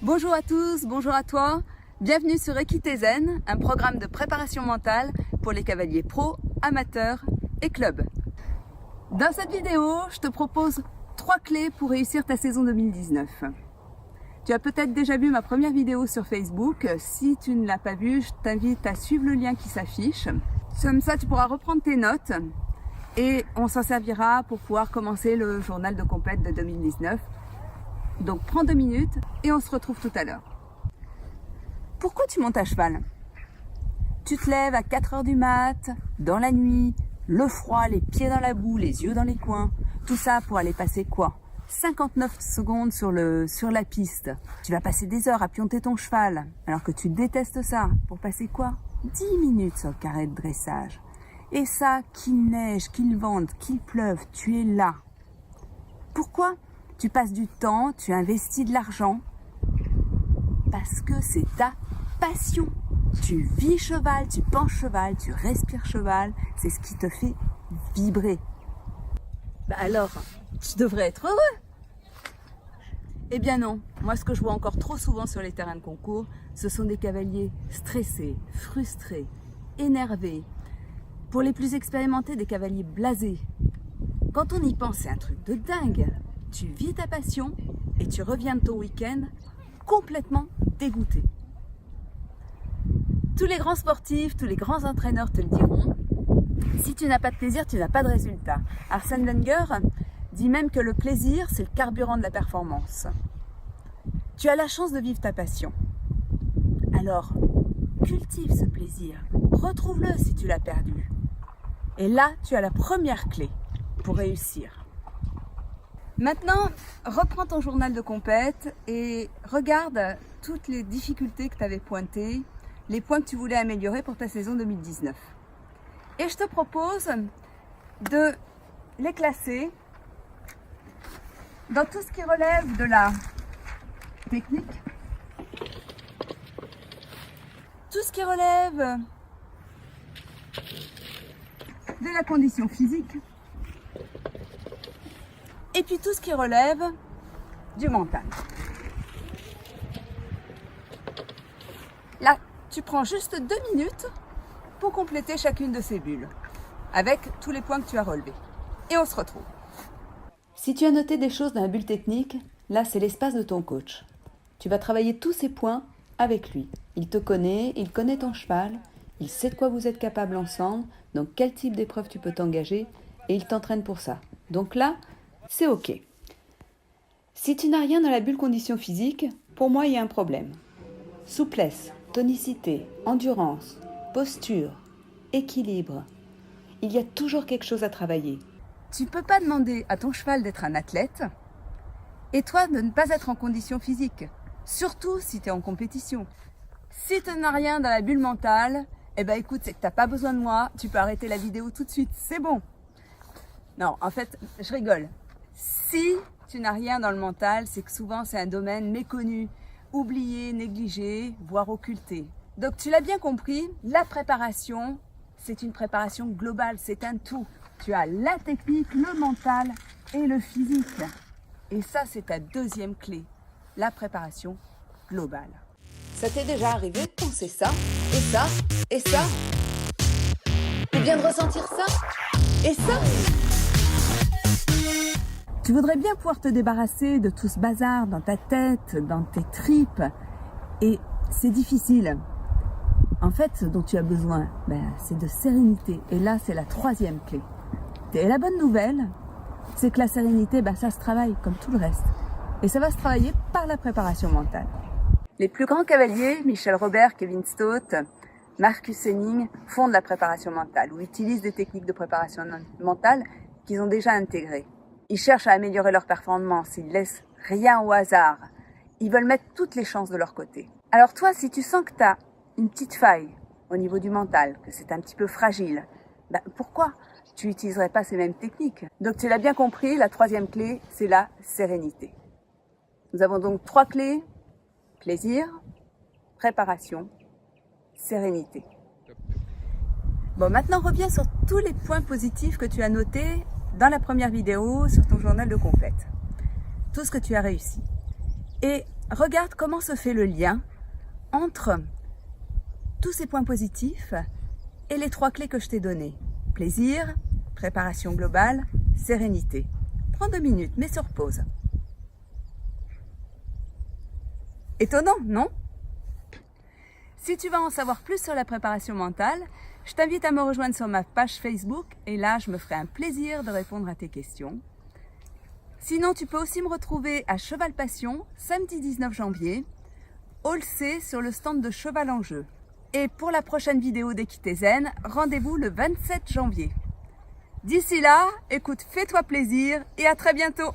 Bonjour à tous, bonjour à toi. Bienvenue sur Équité Zen, un programme de préparation mentale pour les cavaliers pros, amateurs et clubs. Dans cette vidéo, je te propose 3 clés pour réussir ta saison 2019. Tu as peut-être déjà vu ma première vidéo sur Facebook. Si tu ne l'as pas vue, je t'invite à suivre le lien qui s'affiche. Comme ça, tu pourras reprendre tes notes et on s'en servira pour pouvoir commencer le journal de compète de 2019. Donc prends 2 minutes et on se retrouve tout à l'heure. Pourquoi tu montes à cheval? Tu te lèves à 4 heures du mat, dans la nuit, le froid, les pieds dans la boue, les yeux dans les coins. Tout ça pour aller passer quoi? 59 secondes sur la piste. Tu vas passer des heures à pionter ton cheval, alors que tu détestes ça. Pour passer quoi? 10 minutes sur le carré de dressage. Et ça, qu'il neige, qu'il vente, qu'il pleuve, tu es là. Pourquoi? Tu passes du temps, tu investis de l'argent. Parce que c'est ta passion. Tu vis cheval, tu penses cheval, tu respires cheval. C'est ce qui te fait vibrer. Alors, tu devrais être heureux. Eh bien non, moi ce que je vois encore trop souvent sur les terrains de concours, ce sont des cavaliers stressés, frustrés, énervés. Pour les plus expérimentés, des cavaliers blasés. Quand on y pense, c'est un truc de dingue. Tu vis ta passion et tu reviens de ton week-end complètement dégoûté. Tous les grands sportifs, tous les grands entraîneurs te le diront. Si tu n'as pas de plaisir, tu n'as pas de résultat. Arsène Wenger dit même que le plaisir, c'est le carburant de la performance. Tu as la chance de vivre ta passion. Alors, cultive ce plaisir. Retrouve-le si tu l'as perdu. Et là, tu as la première clé pour réussir. Maintenant, reprends ton journal de compète et regarde toutes les difficultés que tu avais pointées, les points que tu voulais améliorer pour ta saison 2019. Et je te propose de les classer dans tout ce qui relève de la technique, tout ce qui relève de la condition physique, et puis tout ce qui relève du mental. Là, tu prends juste 2 minutes pour compléter chacune de ces bulles, avec tous les points que tu as relevés. Et on se retrouve. Si tu as noté des choses dans la bulle technique, là c'est l'espace de ton coach. Tu vas travailler tous ces points avec lui. Il te connaît, il connaît ton cheval, il sait de quoi vous êtes capable ensemble, donc quel type d'épreuve tu peux t'engager, et il t'entraîne pour ça. Donc là, c'est ok. Si tu n'as rien dans la bulle condition physique, pour moi il y a un problème. Souplesse, tonicité, endurance, posture, équilibre. Il y a toujours quelque chose à travailler. Tu ne peux pas demander à ton cheval d'être un athlète et toi de ne pas être en condition physique, surtout si tu es en compétition. Si tu n'as rien dans la bulle mentale, eh ben écoute, c'est que tu n'as pas besoin de moi, tu peux arrêter la vidéo tout de suite, c'est bon. Non, en fait, je rigole. Si tu n'as rien dans le mental, c'est que souvent c'est un domaine méconnu, oublié, négligé, voire occulté. Donc tu l'as bien compris, la préparation, c'est une préparation globale, c'est un tout. Tu as la technique, le mental et le physique. Et ça, c'est ta deuxième clé, la préparation globale. Ça t'est déjà arrivé de penser ça, et ça, et ça? Tu viens de ressentir ça, et ça? Tu voudrais bien pouvoir te débarrasser de tout ce bazar dans ta tête, dans tes tripes, et c'est difficile. En fait, ce dont tu as besoin, c'est de sérénité. Et là, c'est la 3e clé. Et la bonne nouvelle, c'est que la sérénité, ça se travaille comme tout le reste. Et ça va se travailler par la préparation mentale. Les plus grands cavaliers, Michel Robert, Kevin Stott, Marcus Henning, font de la préparation mentale ou utilisent des techniques de préparation mentale qu'ils ont déjà intégrées. Ils cherchent à améliorer leur performance, ils laissent rien au hasard. Ils veulent mettre toutes les chances de leur côté. Alors toi, si tu sens que tu as une petite faille au niveau du mental, que c'est un petit peu fragile, pourquoi tu n'utiliserais pas ces mêmes techniques? Donc tu l'as bien compris, la 3e clé, c'est la sérénité. Nous avons donc 3 clés: plaisir, préparation, sérénité. Bon, maintenant reviens sur tous les points positifs que tu as notés dans la première vidéo sur ton journal de compète. Tout ce que tu as réussi. Et regarde comment se fait le lien entre tous ces points positifs et les 3 clés que je t'ai données. Plaisir, préparation globale, sérénité. Prends 2 minutes, mets sur pause. Étonnant, non? Si tu veux en savoir plus sur la préparation mentale, je t'invite à me rejoindre sur ma page Facebook et là, je me ferai un plaisir de répondre à tes questions. Sinon, tu peux aussi me retrouver à Cheval Passion, samedi 19 janvier, Hall C sur le stand de Cheval en Jeu. Et pour la prochaine vidéo d'Équité Zen, rendez-vous le 27 janvier. D'ici là, écoute, fais-toi plaisir et à très bientôt!